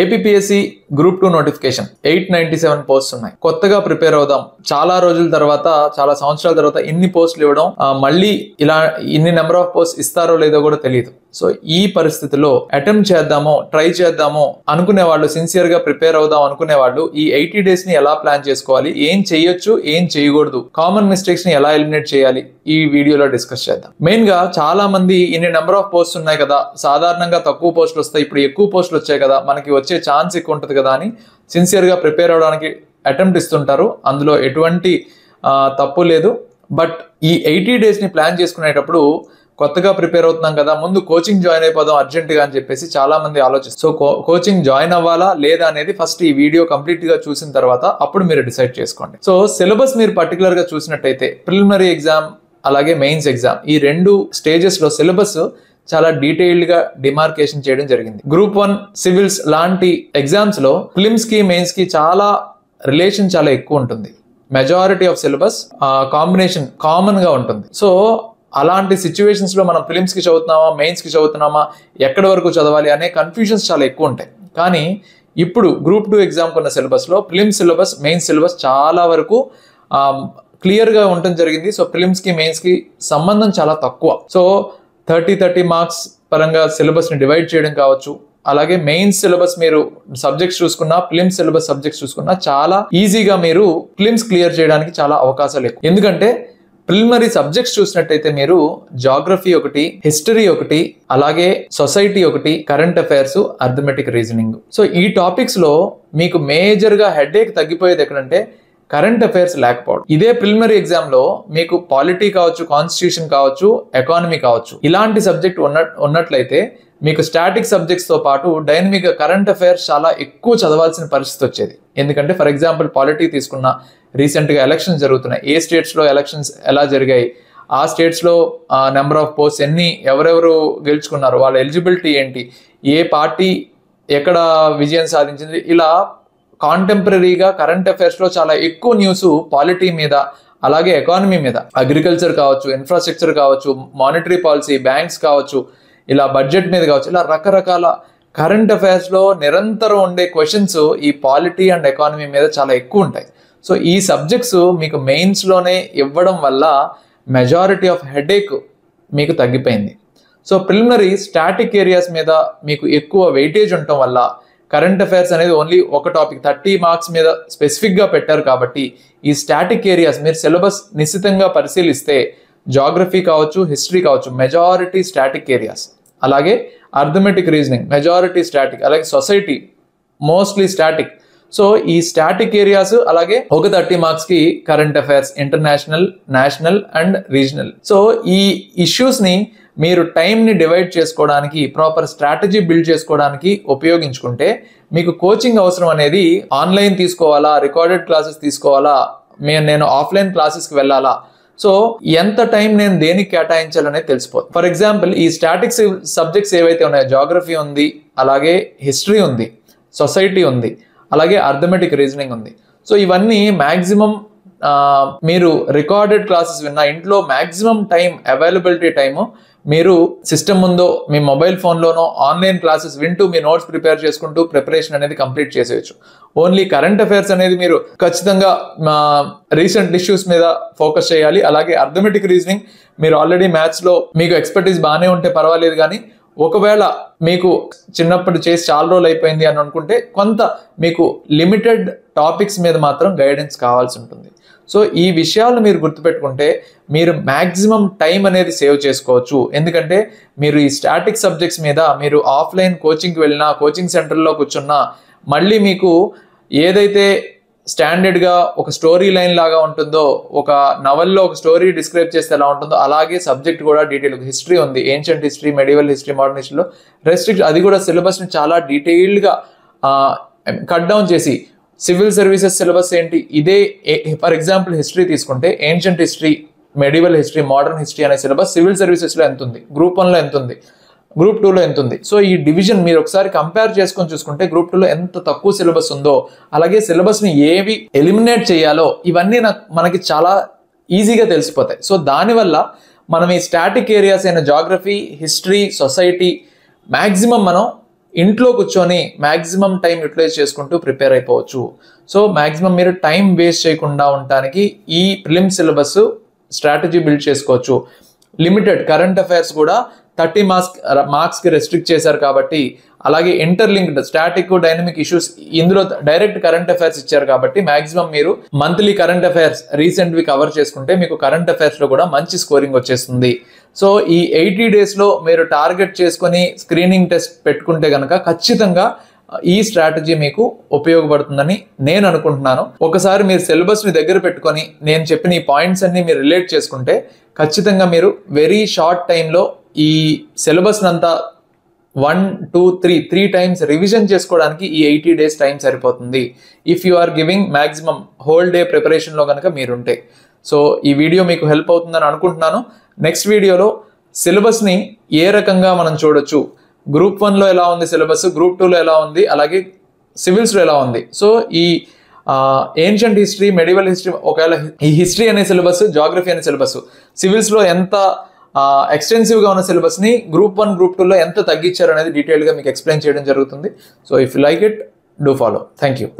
APPSC group 2 notification 897 posts ఉన్నాయి. కొత్తగా prepare అవుదాం, చాలా రోజుల తర్వాత, చాలా సంవత్సరాల తర్వాత ఇన్ని పోస్టులు ఇవ్వడం, మళ్ళీ ఇలా ఇన్ని నెంబర్ ఆఫ్ పోస్ట్ ఇస్తారో లేదో కూడా తెలియదు. సో ఈ పరిస్థితిలో అటెంప్ట్ చేద్దాము, ట్రై చేద్దాము అనుకునే వాళ్ళు, సిన్సియర్ గా ప్రిపేర్ అవుదాం అనుకునే వాళ్ళు ఈ 80 days ని ఎలా ప్లాన్ చేసుకోవాలి, ఏం చేయొచ్చు, ఏం చేయకూడదు, కామన్ మిస్టేక్స్ ని ఎలా ఎలిమినేట్ చేయాలి, ఈ వీడియోలో డిస్కస్ చేద్దాం. మెయిన్ గా చాలా మంది ఇన్ని నెంబర్ ఆఫ్ పోస్ట్స్ ఉన్నాయి కదా, సాధారణంగా తక్కువ పోస్టులు వస్తాయి, ఇప్పుడు ఎక్కువ పోస్టులు వచ్చాయి కదా, మనకి వచ్చే ఛాన్స్ ఎక్కువ ఉంటుంది కదా అని సిన్సియర్ గా ప్రిపేర్ అవడానికి అటెంప్ట్ ఇస్తుంటారు. అందులో ఎటువంటి తప్పు లేదు. బట్ ఈ 80 days ని ప్లాన్ చేసుకునేటప్పుడు కొత్తగా ప్రిపేర్ అవుతున్నాం కదా, ముందు కోచింగ్ జాయిన్ అయిపోదాం అర్జెంట్గా అని చెప్పేసి చాలా మంది ఆలోచిస్తారు. సో కోచింగ్ జాయిన్ అవ్వాలా లేదా అనేది ఫస్ట్ ఈ వీడియో కంప్లీట్ గా చూసిన తర్వాత అప్పుడు మీరు డిసైడ్ చేసుకోండి. సో సిలబస్ మీరు పర్టికులర్ గా చూసినట్టయితే ప్రిలిమినరీ ఎగ్జామ్ అలాగే మెయిన్స్ ఎగ్జామ్ ఈ రెండు స్టేజెస్ లో సిలబస్ చాలా డీటెయిల్డ్ గా డిమార్కేషన్ చేయడం జరిగింది. గ్రూప్ 1 సివిల్స్ లాంటి ఎగ్జామ్స్ లో ప్రిలిమ్స్ కి మెయిన్స్ కి చాలా రిలేషన్ చాలా ఎక్కువ ఉంటుంది. Majority of syllabus combination common గా ఉంటుంది. సో అలాంటి సిచ్యువేషన్స్ లో మనం ప్రిలిమ్స్ కి చదువుతున్నామా, మెయిన్స్ కి చదువుతున్నామా, ఎక్కడి వరకు చదవాలి అనే కన్ఫ్యూజన్స్ చాలా ఎక్కువ ఉంటాయి. కానీ ఇప్పుడు గ్రూప్ 2 ఎగ్జామ్ కొన్న సిలబస్ లో ప్రిలిమ్స్ సిలబస్, మెయిన్స్ సిలబస్ చాలా వరకు క్లియర్ గా ఉండటం జరిగింది. సో ప్రిలిమ్స్ కి మెయిన్స్ కి సంబంధం చాలా తక్కువ. సో 30 మార్క్స్ పరంగా సిలబస్ ని డివైడ్ చేయడం కావచ్చు, అలాగే మెయిన్స్ సిలబస్ మీరు సబ్జెక్ట్స్ చూసుకున్నా, ప్రిలిమ్స్ సిలబస్ సబ్జెక్ట్స్ చూసుకున్నా చాలా ఈజీగా మీరు ప్రిలిమ్స్ క్లియర్ చేయడానికి చాలా అవకాశాలు ఎక్కువ. ఎందుకంటే ప్రిలిమినరీ సబ్జెక్ట్స్ చూసినట్టయితే మీరు జాగ్రఫీ ఒకటి, హిస్టరీ ఒకటి, అలాగే సొసైటీ ఒకటి, current affairs, arithmetic reasoning. So ఈ టాపిక్స్ లో మీకు మేజర్ గా హెడేక్ తగ్గిపోయేది ఎక్కడంటే కరెంట్ అఫైర్స్ లేకపోవడం. ఇదే ప్రిలిమినరీ ఎగ్జామ్ లో మీకు పాలిటీ కావచ్చు, కాన్స్టిట్యూషన్ కావచ్చు, ఎకానమీ కావచ్చు, ఇలాంటి సబ్జెక్ట్ ఉన్నట్లయితే మీకు స్టాటిక్ సబ్జెక్ట్స్ తో పాటు డైనమిక్ కరెంట్ అఫైర్స్ చాలా ఎక్కువ చదవాల్సిన పరిస్థితి వచ్చేది. ఎందుకంటే ఫర్ ఎగ్జాంపుల్ పాలిటీ తీసుకున్న, రీసెంట్ గా ఎలక్షన్స్ జరుగుతున్నాయి, ఏ స్టేట్స్ లో ఎలక్షన్స్ ఎలా జరిగాయి, ఆ స్టేట్స్ లో నెంబర్ ఆఫ్ పోస్ట్స్ ఎన్ని, ఎవరెవరు గెలుచుకున్నారు, వాళ్ళ ఎలిజిబిలిటీ ఏంటి, ఏ పార్టీ ఎక్కడ విజయం సాధించింది, ఇలా కాంటెంపరీగా కరెంట్ అఫైర్స్ లో చాలా ఎక్కువ న్యూస్ పాలిటీ మీద, అలాగే ఎకానమీ మీద, అగ్రికల్చర్ కావచ్చు, ఇన్ఫ్రాస్ట్రక్చర్ కావచ్చు, మానిటరీ పాలసీ, బ్యాంక్స్ కావచ్చు, ఇలా బడ్జెట్ మీద కావచ్చు, ఇలా రకరకాల కరెంట్ అఫైర్స్ లో నిరంతరం ఉండే క్వశ్చన్స్ ఈ పాలిటీ అండ్ ఎకానమీ మీద చాలా ఎక్కువ ఉంటాయి. సో ఈ సబ్జెక్ట్స్ మీకు మెయిన్స్ లోనే ఇవ్వడం వల్ల మెజారిటీ ఆఫ్ హెడేక్ మీకు తగ్గిపోయింది. సో ప్రిలిమినరీ స్టాటిక్ ఏరియాస్ మీద మీకు ఎక్కువ వెయిటేజ్ ఉండటం వల్ల కరెంట్ అఫైర్స్ అనేది ఓన్లీ ఒక టాపిక్ 30 మార్క్స్ మీద స్పెసిఫిక్ గా పెట్టారు కాబట్టి ఈ స్టాటిక్ ఏరియాస్ మీరు సిలబస్ నిశ్చితంగా పరిశీలిస్తే జాగ్రఫీ కావచ్చు, హిస్టరీ కావచ్చు, మెజారిటీ స్టాటిక్ ఏరియాస్, అలాగే అర్థమెటిక్ రీజనింగ్ మెజారిటీ స్టాటిక్, అలాగే సొసైటీ మోస్ట్లీ స్టాటిక్. సో ఈ స్టాటిక్ ఏరియాస్ అలాగే ఒక 30 మార్క్స్ కి current affairs, international, national and regional. So ఈ ఇష్యూస్ ని మీరు టైంని డివైడ్ చేసుకోవడానికి, ప్రాపర్ స్ట్రాటజీ బిల్డ్ చేసుకోవడానికి ఉపయోగించుకుంటే మీకు కోచింగ్ అవసరం అనేది ఆన్లైన్ తీసుకోవాలా, రికార్డెడ్ క్లాసెస్ తీసుకోవాలా, నేను ఆఫ్లైన్ క్లాసెస్కి వెళ్ళాలా, సో ఎంత టైం నేను దేనికి కేటాయించాలనేది తెలిసిపోతుంది. ఫర్ ఎగ్జాంపుల్ ఈ స్టాటిక్స్ సబ్జెక్ట్స్ ఏవైతే ఉన్నాయో, జాగ్రఫీ ఉంది, అలాగే హిస్టరీ ఉంది, సొసైటీ ఉంది, అలాగే అర్థమెటిక్ రీజనింగ్ ఉంది. సో ఇవన్నీ మ్యాక్సిమం మీరు రికార్డెడ్ క్లాసెస్ విన్నా, ఇంట్లో మ్యాక్సిమం టైం అవైలబిలిటీ టైము మీరు సిస్టమ్ ముందో, మీ మొబైల్ ఫోన్లోనో ఆన్లైన్ క్లాసెస్ వింటూ మీ నోట్స్ ప్రిపేర్ చేసుకుంటూ ప్రిపరేషన్ అనేది కంప్లీట్ చేసేయచ్చు. ఓన్లీ కరెంట్ అఫైర్స్ అనేది మీరు ఖచ్చితంగా రీసెంట్ ఇష్యూస్ మీద ఫోకస్ చేయాలి. అలాగే అర్థమెటిక్ రీజనింగ్ మీరు ఆల్రెడీ మ్యాథ్స్లో మీకు ఎక్స్పర్టీస్ బాగానే ఉంటే పర్వాలేదు, కానీ ఒకవేళ మీకు చిన్నప్పుడు చేసి చాలా రోజులు అయిపోయింది అని అనుకుంటే కొంత మీకు లిమిటెడ్ టాపిక్స్ మీద మాత్రం గైడెన్స్ కావాల్సి ఉంటుంది. సో ఈ విషయాలు మీరు గుర్తుపెట్టుకుంటే మీరు మ్యాక్సిమం టైం అనేది సేవ్ చేసుకోవచ్చు. ఎందుకంటే మీరు ఈ స్టాటిక్ సబ్జెక్ట్స్ మీద మీరు ఆఫ్లైన్ కోచింగ్కి వెళ్ళినా, కోచింగ్ సెంటర్లో కూర్చున్నా, మళ్ళీ మీకు ఏదైతే స్టాండర్డ్గా ఒక స్టోరీ లైన్ లాగా ఉంటుందో, ఒక నవల్లో ఒక స్టోరీ డిస్క్రైబ్ చేస్తే ఎలా ఉంటుందో అలాగే సబ్జెక్ట్ కూడా డీటెయిల్. హిస్టరీ ఉంది, ancient history, medieval history, modern హిస్టరీలో అది కూడా సిలబస్ని చాలా డీటెయిల్డ్గా కట్ డౌన్ చేసి, సివిల్ సర్వీసెస్ సిలబస్ ఏంటి, ఇదే ఫర్ ఎగ్జాంపుల్ హిస్టరీ తీసుకుంటే ancient history, medieval history, modern history అనే సిలబస్ సివిల్ సర్వీసెస్లో ఎంత ఉంది, గ్రూప్ 1లో ఎంత ఉంది, గ్రూప్ 2లో ఎంత ఉంది. సో ఈ డివిజన్ మీరు ఒకసారి కంపేర్ చేసుకొని చూసుకుంటే గ్రూప్ 2లో ఎంత తక్కువ సిలబస్ ఉందో, అలాగే సిలబస్ని ఏవి ఎలిమినేట్ చేయాలో ఇవన్నీ మనకి చాలా ఈజీగా తెలిసిపోతాయి. సో దానివల్ల మనం ఈ స్టాటిక్ ఏరియాస్ అయిన జాగ్రఫీ, హిస్టరీ, సొసైటీ మ్యాక్సిమం మనం ఇంట్లో కూర్చొని మ్యాక్సిమం టైం యూటిలైజ్ చేసుకుంటూ ప్రిపేర్ అయిపోవచ్చు. సో మ్యాక్సిమం మీరు టైం వేస్ట్ చేయకుండా ఉండడానికి ఈ ప్రిలిమ్స్ సిలబస్ స్ట్రాటజీ బిల్డ్ చేసుకోవచ్చు. లిమిటెడ్ కరెంట్ అఫైర్స్ కూడా 30 మార్క్స్కి రెస్ట్రిక్ట్ చేశారు కాబట్టి, అలాగే ఇంటర్లింక్డ్ స్టాటిక్ డైనమిక్ ఇష్యూస్ ఇందులో డైరెక్ట్ కరెంట్ అఫైర్స్ ఇచ్చారు కాబట్టి మ్యాక్సిమం మీరు మంత్లీ కరెంట్ అఫైర్స్ రీసెంట్వి కవర్ చేసుకుంటే మీకు కరెంట్ అఫైర్స్లో కూడా మంచి స్కోరింగ్ వచ్చేస్తుంది. సో ఈ 80 డేస్లో మీరు టార్గెట్ చేసుకొని స్క్రీనింగ్ టెస్ట్ పెట్టుకుంటే కనుక ఖచ్చితంగా ఈ స్ట్రాటజీ మీకు ఉపయోగపడుతుందని నేను అనుకుంటున్నాను. ఒకసారి మీరు సిలబస్ని దగ్గర పెట్టుకొని నేను చెప్పిన ఈ పాయింట్స్ అన్ని మీరు రిలేట్ చేసుకుంటే ఖచ్చితంగా మీరు వెరీ షార్ట్ టైంలో ఈ సిలబస్ అంతా 1, 2, 3 టైమ్స్ రివిజన్ చేసుకోవడానికి ఈ 80 డేస్ టైం సరిపోతుంది. If you are giving maximum whole day ప్రిపరేషన్లో కనుక మీరుంటే. సో ఈ వీడియో మీకు హెల్ప్ అవుతుందని అనుకుంటున్నాను. నెక్స్ట్ వీడియోలో సిలబస్ని ఏ రకంగా మనం చూడొచ్చు, గ్రూప్ 1లో ఎలా ఉంది సిలబస్, గ్రూప్ 2లో ఎలా ఉంది, అలాగే సివిల్స్లో ఎలా ఉంది. సో ఈ ఏన్షియంట్ హిస్టరీ, మెడివల్ హిస్టరీ, ఒకవేళ ఈ హిస్టరీ అనే సిలబస్, జాగ్రఫీ అనే సిలబస్ సివిల్స్లో ఎంత ఎక్స్టెన్సివ్గా ఉన్న సిలబస్ని గ్రూప్ 1, గ్రూప్ 2లో ఎంత తగ్గించారు అనేది డీటెయిల్గా మీకు ఎక్స్ప్లెయిన్ చేయడం జరుగుతుంది. So if you like it, do follow. Thank you.